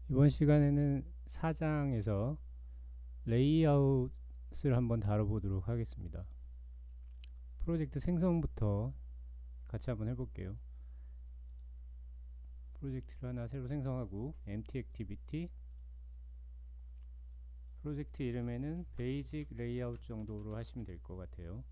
이번 시간에는 4장에서 레이아웃을 한번 다뤄보도록 하겠습니다. 프로젝트 생성부터 같이 한번 해볼게요. 프로젝트를 하나 새로 생성하고 empty activity, 프로젝트 이름에는 베이직 레이아웃 정도로 하시면 될 것 같아요.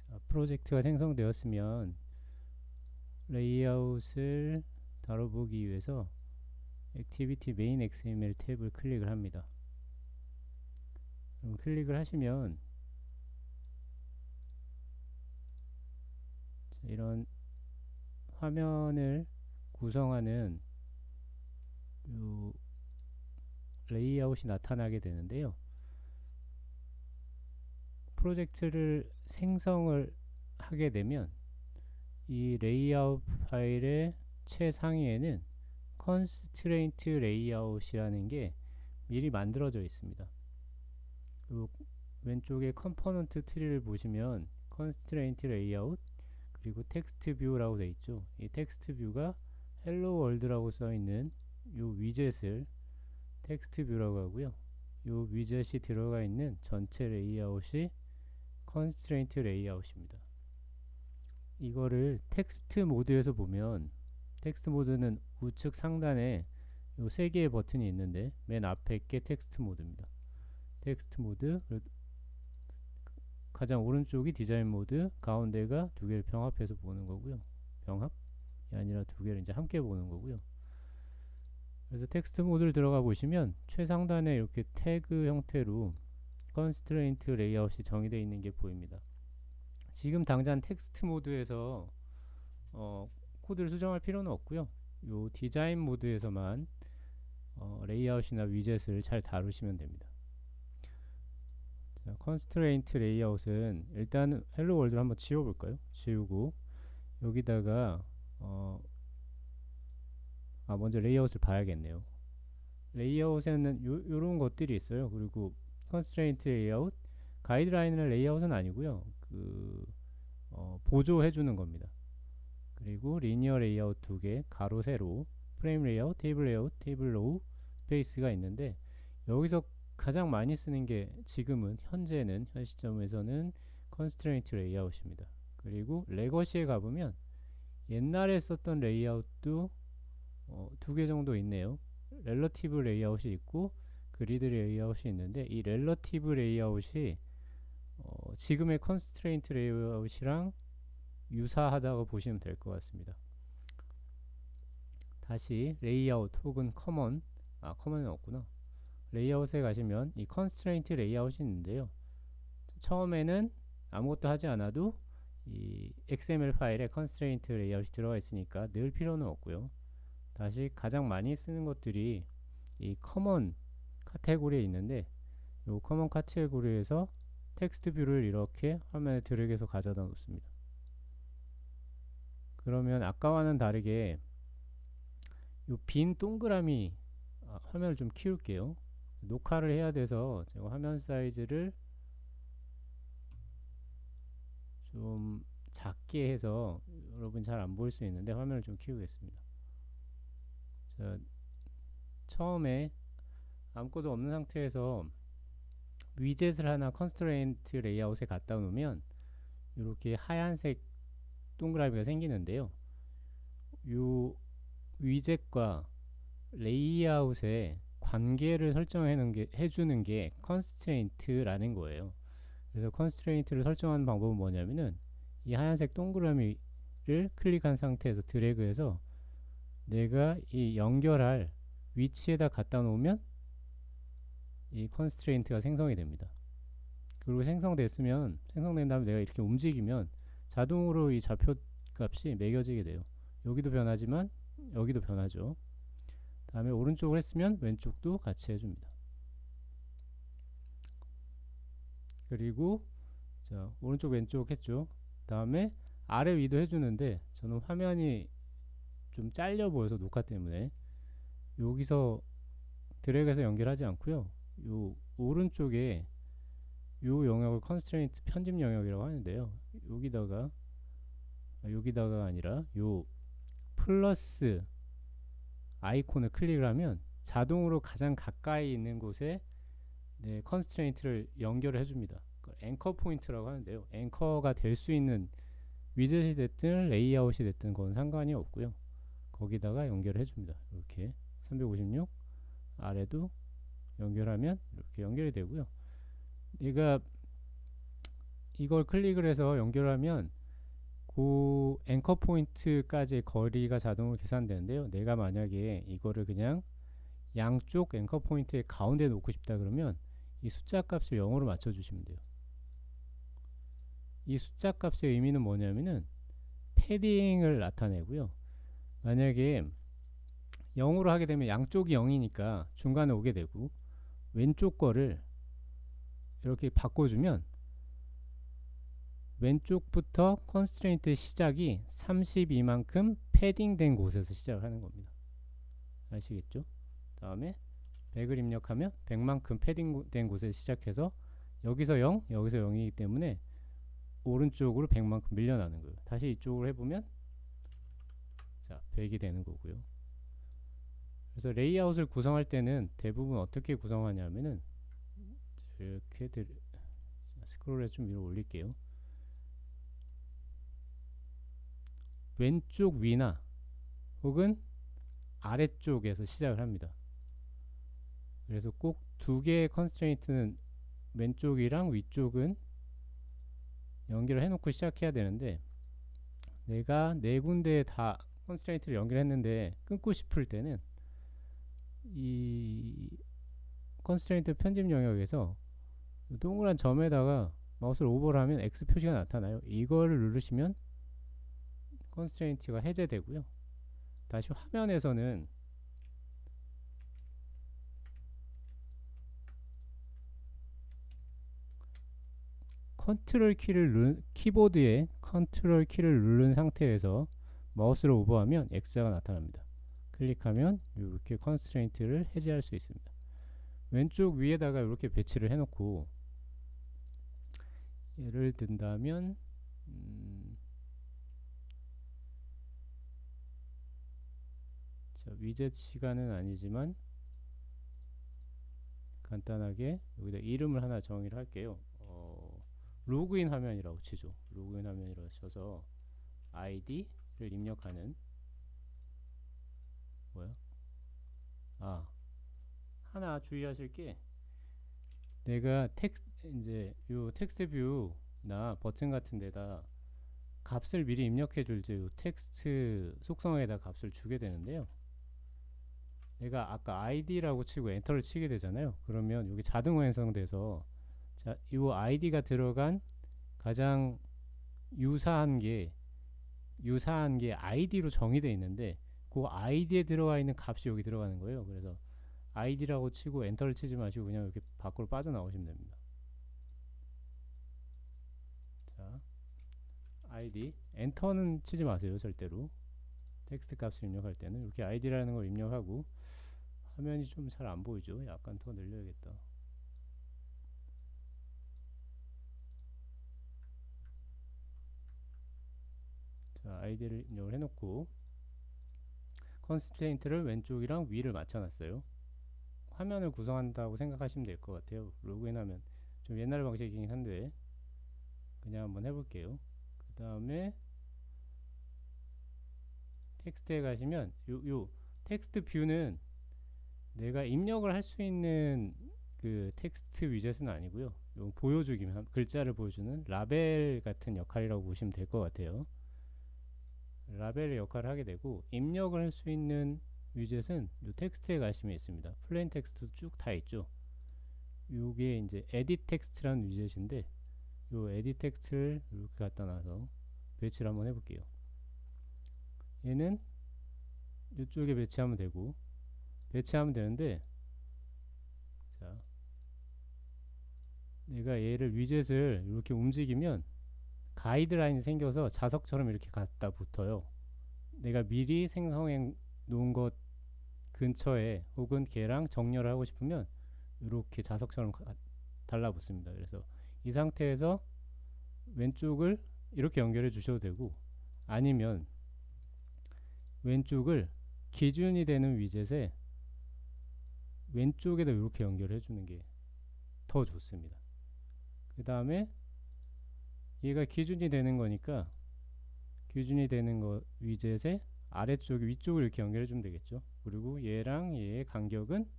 자, 프로젝트가 생성되었으면 레이아웃을 다뤄보기 위해서 액티비티 메인 XML 탭을 클릭을 합니다. 그럼 클릭을 하시면 이런 화면을 구성하는 요 레이아웃이 나타나게 되는데요. 프로젝트를 생성을 하게 되면 이 레이아웃 파일의 최상위에는 constraint layout이라는 게 미리 만들어져 있습니다. 그리고 왼쪽에 컴포넌트 트리를 보시면 constraint layout 그리고 텍스트 뷰라고 되어 있죠. 이 텍스트 뷰가 헬로 월드라고 써 있는 이 위젯을 텍스트 뷰라고 하고요. 이 위젯이 들어가 있는 전체 레이아웃이 constraint layout입니다. 이거를 텍스트 모드에서 보면 텍스트 모드는 우측 상단에 요 세 개의 버튼이 있는데 맨 앞에 게 텍스트 모드입니다. 텍스트 모드 가장 오른쪽이 디자인 모드, 가운데가 두 개를 병합해서 보는 거고요. 병합이 아니라 두 개를 이제 함께 보는 거고요. 그래서 텍스트 모드를 들어가 보시면 최상단에 이렇게 태그 형태로 constraint layout이 정의되어 있는 게 보입니다. 지금 당장 텍스트 모드에서 코드를 수정할 필요는 없고요. 요 디자인 모드에서만 레이아웃이나 위젯을 잘 다루시면 됩니다. 자, constraint layout은 일단 헬로 월드를 한번 지워볼까요? 지우고 여기다가 먼저 레이아웃을 봐야겠네요. 레이아웃에는 요런 것들이 있어요. 그리고 constraint layout 가이드라인은 레이아웃은 아니고요. 보조해주는 겁니다. 그리고 리니어 레이아웃 두 개, 가로 세로, 프레임 레이아웃, 테이블 레이아웃, 테이블 로우, 스페이스가 있는데 여기서 가장 많이 쓰는 게 지금은 현 시점에서는 컨스트레인트 레이아웃입니다. 그리고 레거시에 가보면 옛날에 썼던 레이아웃도 두 개 정도 있네요. 렐러티브 레이아웃이 있고 그리드 레이아웃이 있는데 이 렐러티브 레이아웃이 지금의 컨스트레인트 레이아웃이랑 유사하다고 보시면 될 것 같습니다. 다시 레이아웃 혹은 커먼은 없구나. 레이아웃에 가시면 이 컨스트레인트 레이아웃이 있는데요. 처음에는 아무것도 하지 않아도 이 XML 파일에 컨스트레인트 레이아웃이 들어가 있으니까 넣을 필요는 없고요. 다시 가장 많이 쓰는 것들이 이 커먼 카테고리에 있는데 이 커먼 카테고리에서 텍스트 뷰를 이렇게 화면에 드래그해서 가져다 놓습니다. 그러면 아까와는 다르게 이 빈 동그라미 화면을 좀 키울게요. 녹화를 해야 돼서 제가 화면 사이즈를 좀 작게 해서 여러분 잘 안 보일 수 있는데 화면을 좀 키우겠습니다. 자, 처음에 아무것도 없는 상태에서 위젯을 하나 컨스트레인트 레이아웃에 갖다 놓으면 이렇게 하얀색 동그라미가 생기는데요. 이 위젯과 레이아웃의 관계를 해주는 게 컨스트레인트라는 거예요. 그래서 컨스트레인트를 설정하는 방법은 뭐냐면은 이 하얀색 동그라미를 클릭한 상태에서 드래그해서 내가 이 연결할 위치에다 갖다 놓으면 이 컨스트레인트가 생성이 됩니다. 그리고 생성된 다음에 내가 이렇게 움직이면 자동으로 이 좌표 값이 매겨지게 돼요. 여기도 변하지만 여기도 변하죠. 다음에 오른쪽을 했으면 왼쪽도 같이 해줍니다. 그리고 자 오른쪽 왼쪽 했죠. 다음에 아래 위도 해주는데 저는 화면이 좀 잘려 보여서 녹화 때문에 여기서 드래그해서 연결하지 않고요. 요 오른쪽에 요 영역을 컨스트레인트 편집 영역이라고 하는데요. 여기다가 아니라 요 플러스 아이콘을 클릭을 하면 자동으로 가장 가까이 있는 곳에 네, 컨스트레인트를 연결을 해줍니다. 앵커 포인트라고 하는데요. 앵커가 될 수 있는 위젯이 됐든 레이아웃이 됐든 그건 상관이 없고요. 거기다가 연결을 해줍니다. 이렇게 356 아래도 연결하면 이렇게 연결이 되고요. 얘가 이걸 클릭을 해서 연결하면 그 앵커 포인트까지의 거리가 자동으로 계산되는데요. 내가 만약에 이거를 그냥 양쪽 앵커 포인트의 가운데 놓고 싶다 그러면 이 숫자 값을 0으로 맞춰주시면 돼요. 이 숫자 값의 의미는 뭐냐면은 패딩을 나타내고요. 만약에 0으로 하게 되면 양쪽이 0이니까 중간에 오게 되고 왼쪽 거를 이렇게 바꿔주면 왼쪽부터 컨스트레인트 시작이 32만큼 패딩된 곳에서 시작을 하는 겁니다. 아시겠죠? 다음에 100을 입력하면 100만큼 패딩된 곳에서 시작해서 여기서 0, 여기서 0이기 때문에 오른쪽으로 100만큼 밀려나는 거예요. 다시 이쪽으로 해보면 자 100이 되는 거고요. 그래서 레이아웃을 구성할 때는 대부분 어떻게 구성하냐면은 이렇게 스크롤해서 좀 위로 올릴게요. 왼쪽 위나 혹은 아래쪽에서 시작을 합니다. 그래서 꼭 두 개의 컨스트레인트는 왼쪽이랑 위쪽은 연결을 해놓고 시작해야 되는데 내가 네 군데에 다 컨스트레인트를 연결했는데 끊고 싶을 때는 이 컨스트레인트 편집 영역에서 동그란 점에다가 마우스를 오버를 하면 X 표시가 나타나요. 이거를 누르시면 컨스트레인트가 해제되고요. 다시 화면에서는 키보드에 컨트롤 키를 누른 상태에서 마우스를 오버하면 X자가 나타납니다. 클릭하면 이렇게 컨스트레인트를 해제할 수 있습니다. 왼쪽 위에다가 이렇게 배치를 해놓고 예를 든다면 자, 위젯 시간은 아니지만 간단하게 여기다 이름을 하나 정의를 할게요. 로그인 화면이라고 치죠. 로그인 화면이라고 쳐서 아이디를 입력하는 하나 주의하실 게 내가 이제 요 텍스트 뷰나 버튼 같은 데다 값을 미리 입력해 줄 때 요 텍스트 속성에다 값을 주게 되는데요. 내가 아까 id라고 치고 엔터를 치게 되잖아요. 그러면 여기 자동 완성돼서 자, 이 id가 들어간 가장 유사한 게 id로 정의되어 있는데 그 id에 들어가 있는 값이 여기 들어가는 거예요. 그래서 id라고 치고 엔터를 치지 마시고 그냥 이렇게 밖으로 빠져나오시면 됩니다. 자, id 엔터는 치지 마세요. 절대로. 텍스트 값을 입력할 때는 이렇게 id라는 걸 입력하고 화면이 좀 잘 안 보이죠? 약간 더 늘려야겠다. 자, id를 입력을 해놓고 컨스트레인트를 왼쪽이랑 위를 맞춰놨어요. 화면을 구성한다고 생각하시면 될 것 같아요. 로그인하면 좀 옛날 방식이긴 한데 그냥 한번 해볼게요. 그 다음에 텍스트에 가시면 요 텍스트 뷰는 내가 입력을 할 수 있는 그 텍스트 위젯은 아니고요. 요 보여주기만 글자를 보여주는 라벨 같은 역할이라고 보시면 될 것 같아요. 라벨의 역할을 하게 되고 입력을 할 수 있는 위젯은 요 텍스트에 가시면 있습니다. 플레인 텍스트 쭉 다 있죠. 요게 이제 에딧 텍스트라는 위젯인데 요 에딧 텍스트를 이렇게 갖다 놔서 배치를 한번 해볼게요. 얘는 이쪽에 배치하면 되고 배치하면 되는데 자 내가 얘를 위젯을 이렇게 움직이면 가이드라인이 생겨서 자석처럼 이렇게 갖다 붙어요. 내가 미리 생성해 놓은 것 근처에 혹은 걔랑 정렬을 하고 싶으면 이렇게 자석처럼 달라붙습니다. 그래서 이 상태에서 왼쪽을 이렇게 연결해 주셔도 되고, 아니면 왼쪽을 기준이 되는 위젯에 왼쪽에다 이렇게 연결해 주는 게 더 좋습니다. 그 다음에 얘가 기준이 되는 거니까 기준이 되는 거 위젯에 아래쪽 위쪽을 이렇게 연결해 주면 되겠죠. 그리고 얘랑 얘의 간격은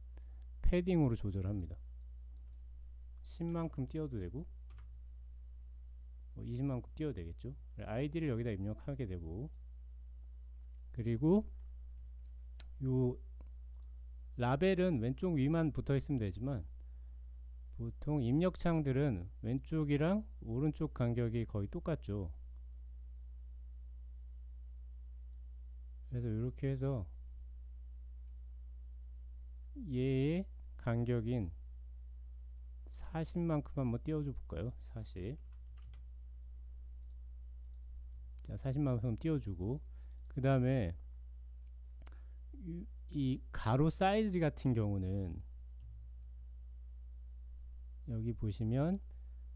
패딩으로 조절합니다. 10만큼 띄워도 되고 20만큼 띄워도 되겠죠. 아이디를 여기다 입력하게 되고, 그리고 요 라벨은 왼쪽 위만 붙어 있으면 되지만 보통 입력창들은 왼쪽이랑 오른쪽 간격이 거의 똑같죠. 그래서 이렇게 해서 얘의 간격인 40만큼 한번 띄워줘 볼까요? 40. 자, 40만큼 띄워주고, 그 다음에 이 가로 사이즈 같은 경우는 여기 보시면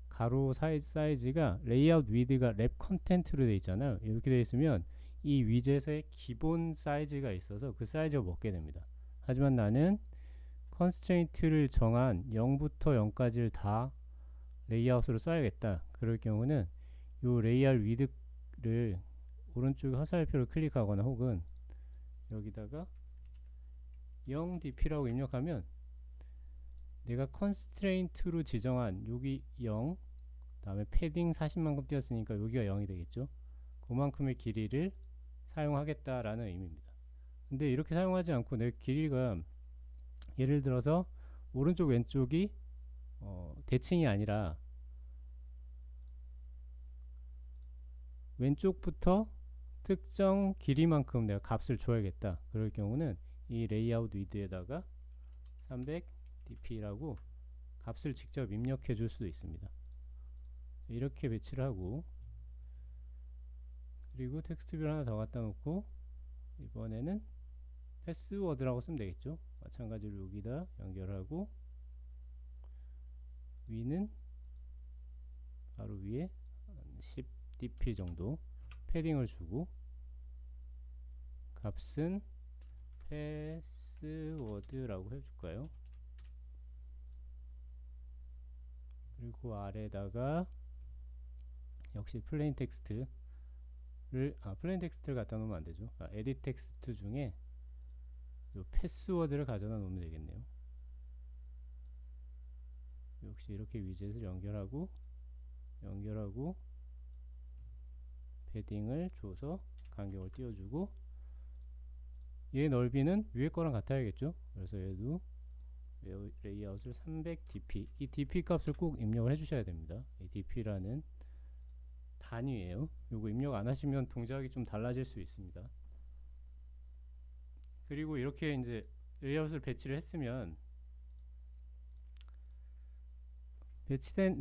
가로 사이즈가 레이아웃 위드가 랩 컨텐트로 되어 있잖아요. 이렇게 되어 있으면 이 위젯의 기본 사이즈가 있어서 그 사이즈가 먹게 됩니다. 하지만 나는 컨스트레인트를 정한 0부터 0까지를 다 레이아웃으로 써야겠다. 그럴 경우는 이 레이아웃 위드를 오른쪽 화살표를 클릭하거나 혹은 여기다가 0dp라고 입력하면 내가 컨스트레인트로 지정한 여기 0, 다음에 패딩 40만큼 띄었으니까 여기가 0이 되겠죠. 그만큼의 길이를 사용하겠다라는 의미입니다. 근데 이렇게 사용하지 않고 내 길이가 예를 들어서 오른쪽 왼쪽이 대칭이 아니라 왼쪽부터 특정 길이만큼 내가 값을 줘야겠다. 그럴 경우는 이 레이아웃 위드에다가 300dp라고 값을 직접 입력해 줄 수도 있습니다. 이렇게 배치를 하고, 그리고 텍스트뷰를 하나 더 갖다 놓고 이번에는 패스워드라고 쓰면 되겠죠. 마찬가지로 여기다 연결하고 위는 바로 위에 10dp 정도 패딩을 주고 값은 패스워드라고 해줄까요? 그리고 아래다가 역시 플레인 텍스트를 플레인 텍스트를 갖다 놓으면 안되죠. 에디트 텍스트 중에 요 패스워드를 가져다 놓으면 되겠네요. 역시 이렇게 위젯을 연결하고 패딩을 줘서 간격을 띄워주고, 얘 넓이는 위에 거랑 같아야겠죠. 그래서 얘도 레이아웃을 300dp, 이 dp 값을 꼭 입력을 해주셔야 됩니다. 이 dp라는 단위예요. 요거 입력 안 하시면 동작이 좀 달라질 수 있습니다. 그리고 이렇게 이제 레이아웃을 배치를 했으면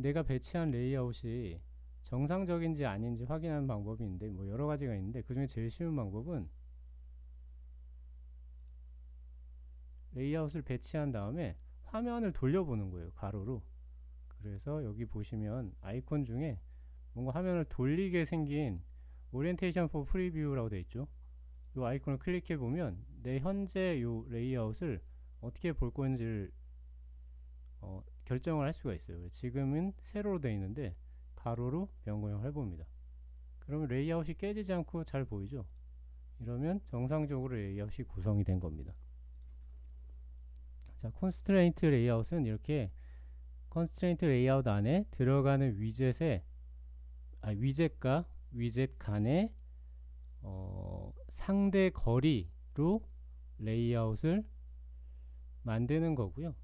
내가 배치한 레이아웃이 정상적인지 아닌지 확인하는 방법이 있는데 뭐 여러 가지가 있는데, 그 중에 제일 쉬운 방법은 레이아웃을 배치한 다음에 화면을 돌려보는 거예요. 가로로. 그래서 여기 보시면 아이콘 중에 뭔가 화면을 돌리게 생긴 오리엔테이션 포 프리뷰라고 되어 있죠. 이 아이콘을 클릭해 보면 내 현재 이 레이아웃을 어떻게 볼 건지를 결정을 할 수가 있어요. 지금은 세로로 되어 있는데 가로로 변경을 해봅니다. 그러면 레이아웃이 깨지지 않고 잘 보이죠. 이러면 정상적으로 레이아웃이 구성이 된 겁니다. 자, 컨스트레인트 레이아웃은 이렇게 컨스트레인트 레이아웃 안에 들어가는 위젯과 위젯 간의 상대 거리로 레이아웃을 만드는 거고요.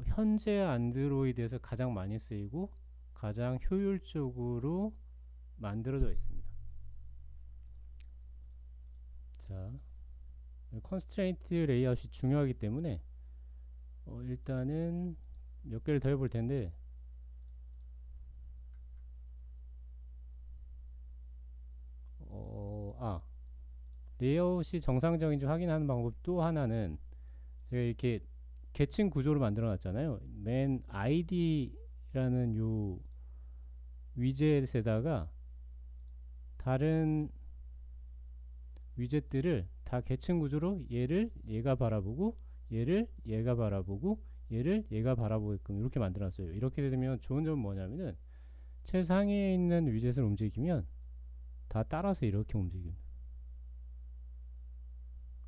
현재 안드로이드에서 가장 많이 쓰이고 가장 효율적으로 만들어져 있습니다. 자, 컨스트레인트 레이아웃이 중요하기 때문에 일단은 몇 개를 더 해볼 텐데, 레이아웃이 정상적인지 확인하는 방법 또 하나는, 제가 이렇게 계층 구조로 만들어 놨잖아요. 맨 id라는 요 위젯에다가 다른 위젯들을 다 계층 구조로, 얘를 얘가 바라보고, 얘를 얘가 바라보고, 얘를 얘가 바라보게끔 이렇게 만들어 놨어요. 이렇게 되면 좋은 점은 뭐냐면은, 최상위에 있는 위젯을 움직이면 다 따라서 이렇게 움직입니다.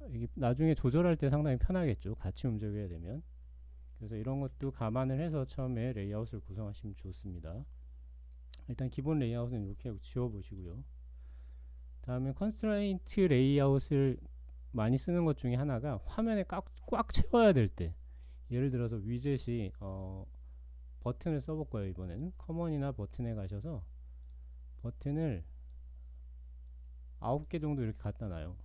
이게 나중에 조절할 때 상당히 편하겠죠, 같이 움직여야 되면. 그래서 이런 것도 감안을 해서 처음에 레이아웃을 구성하시면 좋습니다. 일단 기본 레이아웃은 이렇게 지워 보시고요. 다음에 컨스트레인트 레이아웃을 많이 쓰는 것 중에 하나가, 화면에 꽉 채워야 될 때, 예를 들어서 위젯이 버튼을 써볼 거예요. 이번에는 커먼이나 버튼에 가셔서 버튼을 9개 정도 이렇게 갖다 놔요.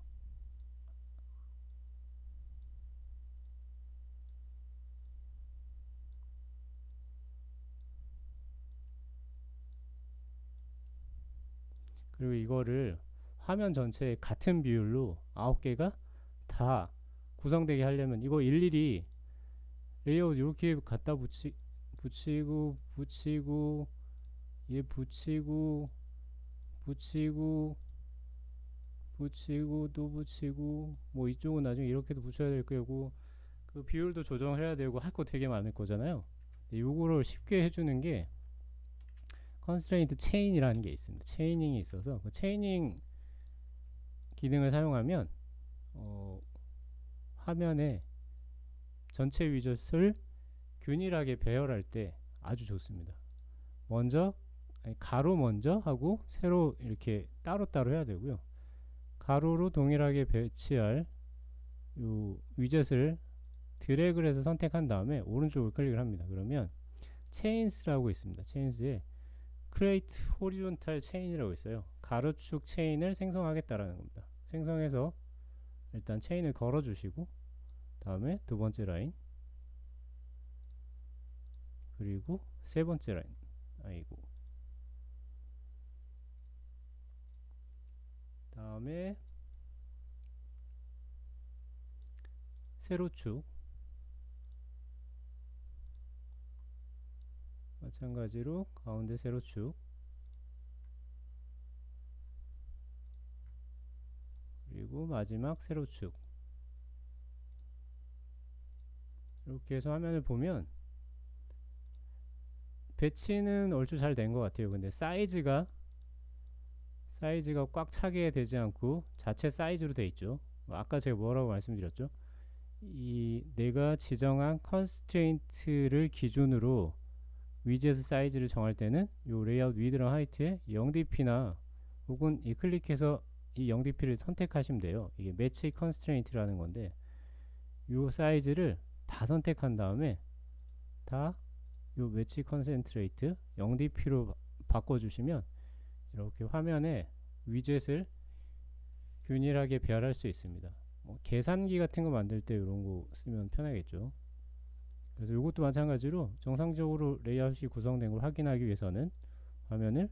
그리고 이거를 화면 전체에 같은 비율로 9개가 다 구성되게 하려면, 이거 일일이 레이아웃 이렇게 갖다 붙이고 얘 붙이고 또 붙이고, 뭐 이쪽은 나중에 이렇게도 붙여야 될 거고, 그 비율도 조정해야 되고 할 거 되게 많을 거잖아요. 요거를 쉽게 해주는 게 컨스트레인트 체인이라는 게 있습니다. 체이닝이 있어서 그 체이닝 기능을 사용하면 화면에 전체 위젯을 균일하게 배열할 때 아주 좋습니다. 먼저 가로 먼저 하고 세로 이렇게 따로따로 해야 되고요. 가로로 동일하게 배치할 요 위젯을 드래그를 해서 선택한 다음에 오른쪽을 클릭을 합니다. 그러면 체인스라고 있습니다. 체인스에 create horizontal chain이라고 있어요. 가로축 체인을 생성하겠다라는 겁니다. 생성해서 일단 체인을 걸어 주시고, 다음에 두 번째 라인, 그리고 세 번째 라인, 다음에 세로축 마찬가지로 가운데 세로축, 그리고 마지막 세로축. 이렇게 해서 화면을 보면 배치는 얼추 잘 된 것 같아요. 근데 사이즈가 꽉 차게 되지 않고 자체 사이즈로 돼 있죠. 아까 제가 뭐라고 말씀드렸죠? 이 내가 지정한 컨스트레인트를 기준으로 위젯 사이즈를 정할 때는 요 레이아웃 위드랑 하이트에 0dp나 혹은 이 클릭해서 이 0dp를 선택하시면 돼요. 이게 매치 컨스트레인트라는 건데, 요 사이즈를 다 선택한 다음에 다 요 매치 컨센트레이트 0dp로 바꿔주시면 이렇게 화면에 위젯을 균일하게 배열할 수 있습니다. 계산기 같은 거 만들 때 이런 거 쓰면 편하겠죠. 그래서 이것도 마찬가지로 정상적으로 레이아웃이 구성된 걸 확인하기 위해서는 화면을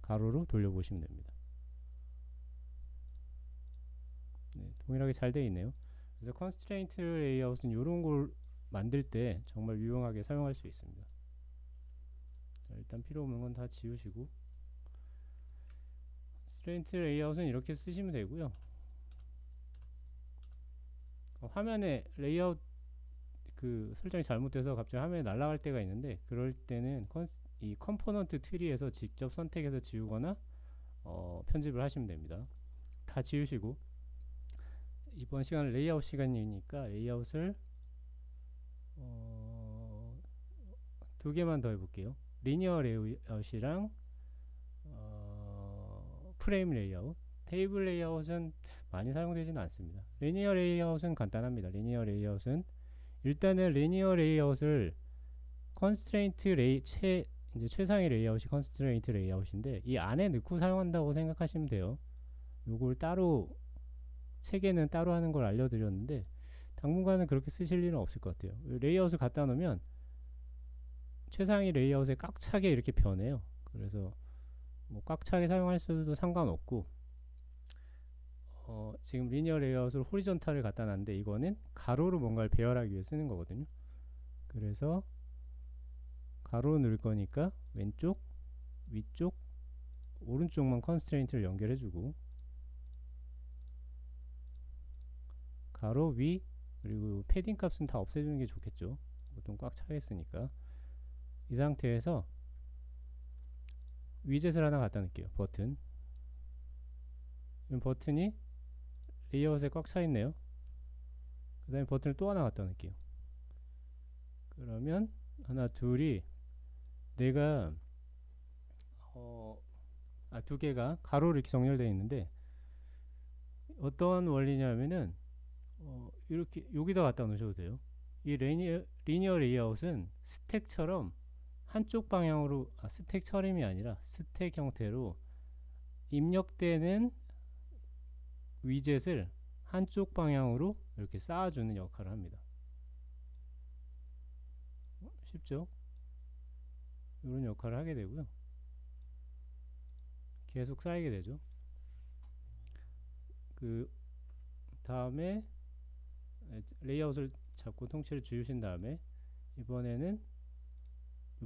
가로로 돌려보시면 됩니다. 네, 동일하게 잘 되어 있네요. 그래서 컨스트레인트 레이아웃은 이런 걸 만들 때 정말 유용하게 사용할 수 있습니다. 자, 일단 필요 없는 건 다 지우시고, 컨스트레인트 레이아웃은 이렇게 쓰시면 되고요. 화면에 레이아웃 그 설정이 잘못돼서 갑자기 화면에 날아갈 때가 있는데, 그럴 때는 이 컴포넌트 트리에서 직접 선택해서 지우거나 편집을 하시면 됩니다. 다 지우시고, 이번 시간은 레이아웃 시간이니까 레이아웃을 두 개만 더 해볼게요. 리니어 레이아웃이랑 프레임 레이아웃. 테이블 레이아웃은 많이 사용되지는 않습니다. 리니어 레이아웃은 간단합니다. 리니어 레이아웃은 일단은 리니어 레이아웃을 컨스트레인트 이제 최상의 레이아웃이 컨스트레인트 레이아웃인데, 이 안에 넣고 사용한다고 생각하시면 돼요. 요걸 따로 체계는 따로 하는 걸 알려드렸는데, 당분간은 그렇게 쓰실 일은 없을 것 같아요. 레이아웃을 갖다 놓으면 최상위 레이아웃에 꽉 차게 이렇게 변해요. 그래서 뭐 꽉 차게 사용할 수도 상관없고, 지금 리니어 레이아웃으로 호리존탈을 갖다 놨는데 이거는 가로로 뭔가를 배열하기 위해 쓰는 거거든요. 그래서 가로 누를 거니까 왼쪽, 위쪽, 오른쪽만 컨스트레인트를 연결해주고 가로 위 그리고 패딩 값은 다 없애주는 게 좋겠죠. 보통 꽉 차겠으니까. 이 상태에서 위젯을 하나 갖다 놓을게요. 버튼. 이 버튼이 레이아웃에 꽉 차 있네요. 그 다음에 버튼을 또 하나 갖다 놓을게요. 그러면 하나 둘이 내가 두 개가 가로로 이렇게 정렬되어 있는데 어떤 원리냐면은 이렇게 여기다 갖다 놓으셔도 돼요. 이 리니어 레이아웃은 스택처럼 한쪽 방향으로 스택 처림이 아니라 스택 형태로 입력되는 위젯을 한쪽 방향으로 이렇게 쌓아주는 역할을 합니다. 쉽죠? 이런 역할을 하게 되고요. 계속 쌓이게 되죠. 그 다음에 레이아웃을 잡고 통째로 지우신 다음에 이번에는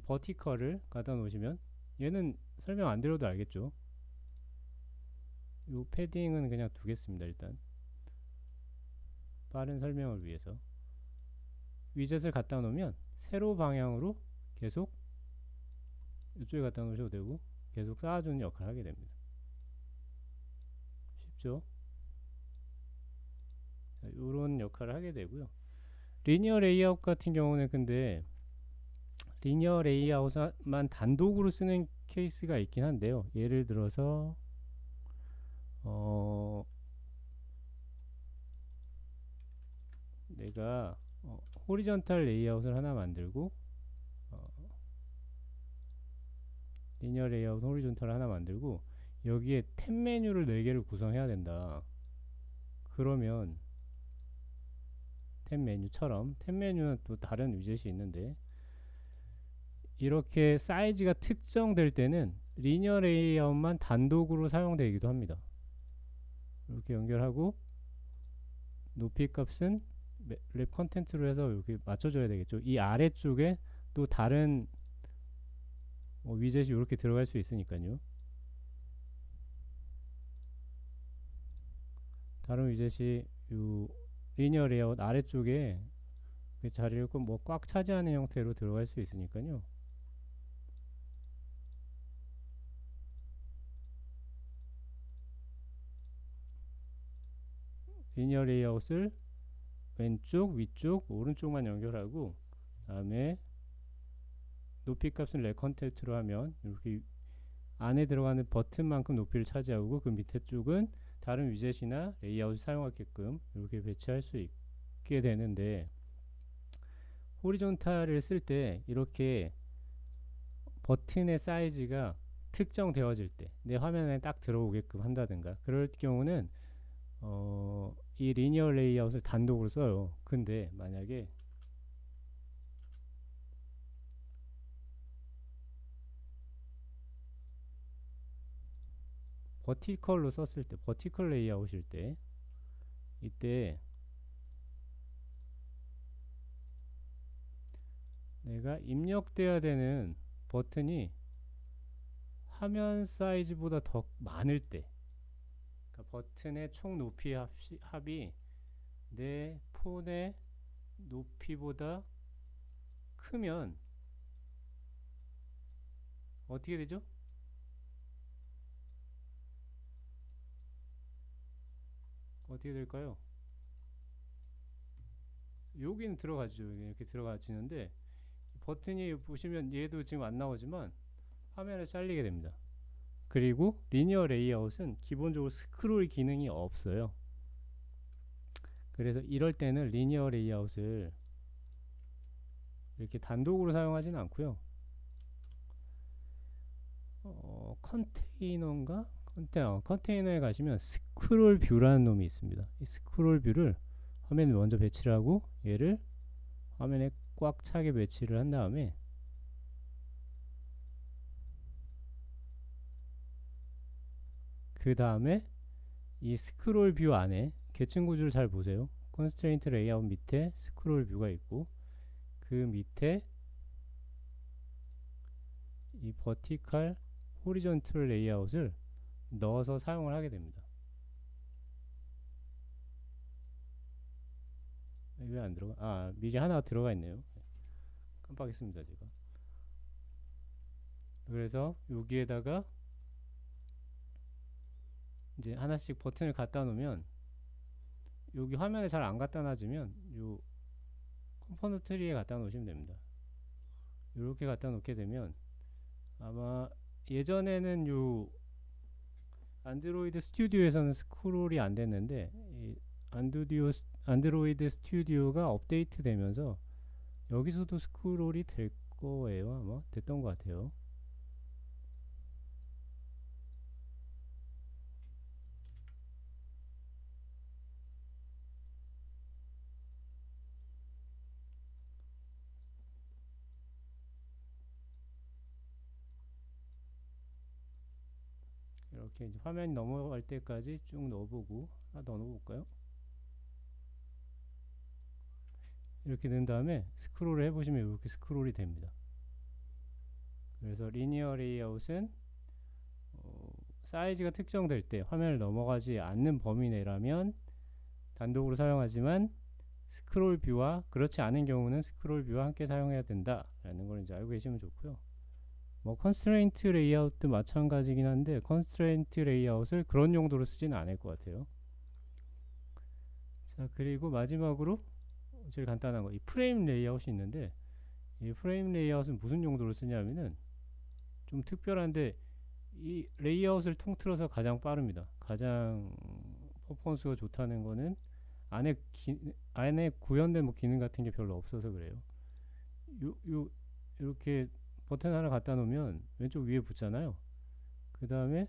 버티컬을 갖다 놓으시면 얘는 설명 안 드려도 알겠죠. 요 패딩은 그냥 두겠습니다. 일단 빠른 설명을 위해서 위젯을 갖다 놓으면 세로 방향으로 계속 이쪽에 갖다 놓으셔도 되고 계속 쌓아주는 역할을 하게 됩니다. 쉽죠? 이런 역할을 하게 되고요. 리니어 레이아웃 같은 경우는 근데 리니어 레이아웃만 단독으로 쓰는 케이스가 있긴 한데요. 예를 들어서 내가 호리존탈 레이아웃을 하나 만들고 리니어 레이아웃 호리존탈 하나 만들고 여기에 탭 메뉴를 4개를 구성해야 된다. 그러면 탭 메뉴처럼 탭 메뉴는 또 다른 위젯이 있는데 이렇게 사이즈가 특정될 때는 리니어 레이아웃만 단독으로 사용되기도 합니다. 이렇게 연결하고 높이 값은 랩 컨텐트로 해서 이렇게 맞춰줘야 되겠죠. 이 아래쪽에 또 다른 위젯이 이렇게 들어갈 수 있으니까요. 다른 위젯이 이 리니어 레이아웃 아래쪽에 그 자리를 뭐 꽉 차지하는 형태로 들어갈 수 있으니까요. 리니어 레이아웃을 왼쪽, 위쪽, 오른쪽만 연결하고 다음에 높이 값은 랩 컨텐트로 하면 이렇게 안에 들어가는 버튼만큼 높이를 차지하고 그 밑에 쪽은 다른 위젯이나 레이아웃을 사용하게끔 이렇게 배치할 수 있게 되는데 호리존탈을 쓸 때 이렇게 버튼의 사이즈가 특정되어질 때 내 화면에 딱 들어오게끔 한다든가 그럴 경우는 이 리니어 레이아웃을 단독으로 써요. 근데 만약에 버티컬로 썼을 때 버티컬 레이아웃일 때 이때 내가 입력돼야 되는 버튼이 화면 사이즈보다 더 많을 때 그러니까 버튼의 총 높이 합이 내 폰의 높이보다 크면 어떻게 되죠? 어떻게 될까요? 여기는 들어가죠. 이렇게 들어가지는데 버튼이 보시면 얘도 지금 안 나오지만 화면에 잘리게 됩니다. 그리고 리니어 레이아웃은 기본적으로 스크롤 기능이 없어요. 그래서 이럴 때는 리니어 레이아웃을 이렇게 단독으로 사용하지는 않고요. 컨테이너인가? 컨테이너에 가시면 스크롤 뷰라는 놈이 있습니다. 이 스크롤 뷰를 화면에 먼저 배치를 하고 얘를 화면에 꽉 차게 배치를 한 다음에 그 다음에 이 스크롤 뷰 안에 계층 구조를 잘 보세요. 컨스트레인트 레이아웃 밑에 스크롤 뷰가 있고 그 밑에 이 버티컬 호리존털 레이아웃을 넣어서 사용을 하게 됩니다. 왜 안 들어가? 아, 미리 하나 들어가 있네요. 깜빡했습니다 제가. 그래서 여기에다가 이제 하나씩 버튼을 갖다 놓으면 여기 화면에 잘 안 갖다 놔지면 요 컴포넌트 트리에 갖다 놓으시면 됩니다. 이렇게 갖다 놓게 되면 아마 예전에는 요 안드로이드 스튜디오에서는 스크롤이 안 됐는데 이 안드로이드 스튜디오가 업데이트 되면서 여기서도 스크롤이 될 거예요. 아마 됐던 것 같아요. 이렇게 이제 화면이 넘어갈 때까지 쭉 넣어보고 하나 더 넣어볼까요? 이렇게 된 다음에 스크롤을 해보시면 이렇게 스크롤이 됩니다. 그래서 리니어 레이아웃은 사이즈가 특정될 때 화면을 넘어가지 않는 범위 내라면 단독으로 사용하지만 스크롤 뷰와 그렇지 않은 경우는 스크롤 뷰와 함께 사용해야 된다 라는 걸 이제 알고 계시면 좋고요. 뭐 컨스트레인트 레이아웃도 마찬가지긴 한데 컨스트레인트 레이아웃을 그런 용도로 쓰지는 않을 것 같아요. 자, 그리고 마지막으로 제일 간단한 거 이 프레임 레이아웃이 있는데 이 프레임 레이아웃은 무슨 용도로 쓰냐면은 좀 특별한데 이 레이아웃을 통틀어서 가장 빠릅니다. 가장 퍼포먼스가 좋다는 거는 안에 구현된 뭐 기능 같은 게 별로 없어서 그래요. 이렇게 버튼 하나 갖다 놓으면 왼쪽 위에 붙잖아요. 그 다음에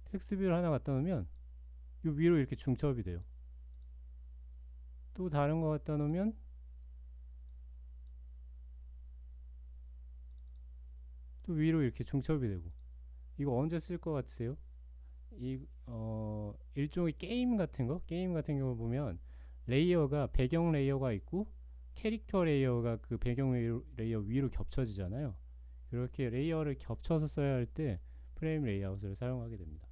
텍스트 뷰를 하나 갖다 놓으면 요 위로 이렇게 중첩이 돼요. 또 다른 거 갖다 놓으면 또 위로 이렇게 중첩이 되고. 이거 언제 쓸 것 같으세요? 일종의 게임 같은 경우 보면 레이어가 배경 레이어가 있고 캐릭터 레이어가 그 배경 레이어 위로 겹쳐지잖아요. 그렇게 레이어를 겹쳐서 써야 할 때 프레임 레이아웃을 사용하게 됩니다.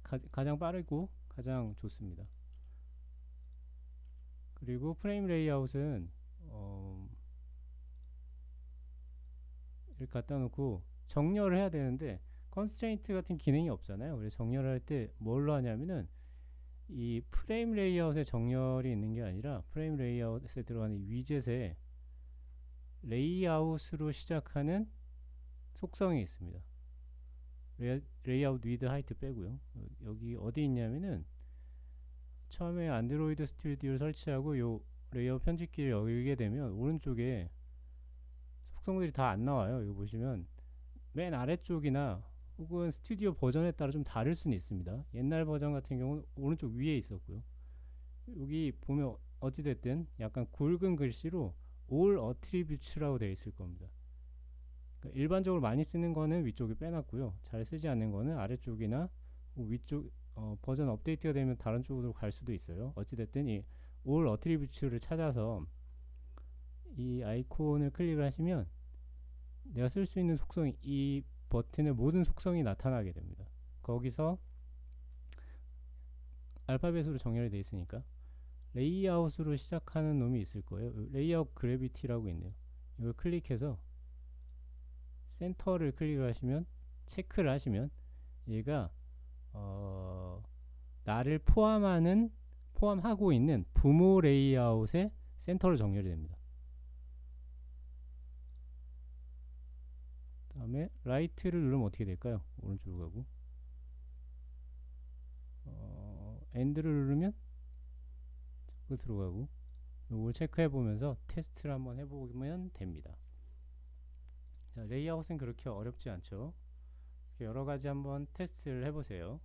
가장 빠르고 가장 좋습니다. 그리고 프레임 레이아웃은 이렇게 갖다 놓고 정렬을 해야 되는데 컨스트레인트 같은 기능이 없잖아요. 그래서 정렬을 할 때 뭘로 하냐면은 이 프레임 레이아웃에 정렬이 있는 게 아니라 프레임 레이아웃에 들어가는 이 위젯에 레이아웃으로 시작하는 속성이 있습니다. 레이아웃 위드 하이트 빼고요. 여기 어디 있냐면은 처음에 안드로이드 스튜디오를 설치하고 요 레이아웃 편집기를 열게 되면 오른쪽에 속성들이 다 안 나와요. 이거 보시면 맨 아래쪽이나 혹은 스튜디오 버전에 따라 좀 다를 수는 있습니다. 옛날 버전 같은 경우는 오른쪽 위에 있었고요. 여기 보면 어찌됐든 약간 굵은 글씨로 All Attributes라고 되어 있을 겁니다. 그러니까 일반적으로 많이 쓰는 거는 위쪽에 빼놨고요. 잘 쓰지 않는 거는 아래쪽이나 위쪽 버전 업데이트가 되면 다른 쪽으로 갈 수도 있어요. 어찌됐든 이 All Attributes를 찾아서 이 아이콘을 클릭을 하시면 내가 쓸 수 있는 속성이 이 버튼의 모든 속성이 나타나게 됩니다. 거기서 알파벳으로 정렬이 되어 있으니까 레이아웃으로 시작하는 놈이 있을 거예요. 레이아웃 그래비티라고 있네요. 이걸 클릭해서 센터를 클릭을 하시면 체크를 하시면 얘가 나를 포함하고 있는 부모 레이아웃의 센터로 정렬이 됩니다. 다음에 라이트를 누르면 어떻게 될까요? 오른쪽으로 가고 엔드를 누르면 끝으로 가고 요걸 체크해 보면서 테스트를 한번 해보면 됩니다. 자, 레이아웃은 그렇게 어렵지 않죠. 여러 가지 한번 테스트를 해보세요.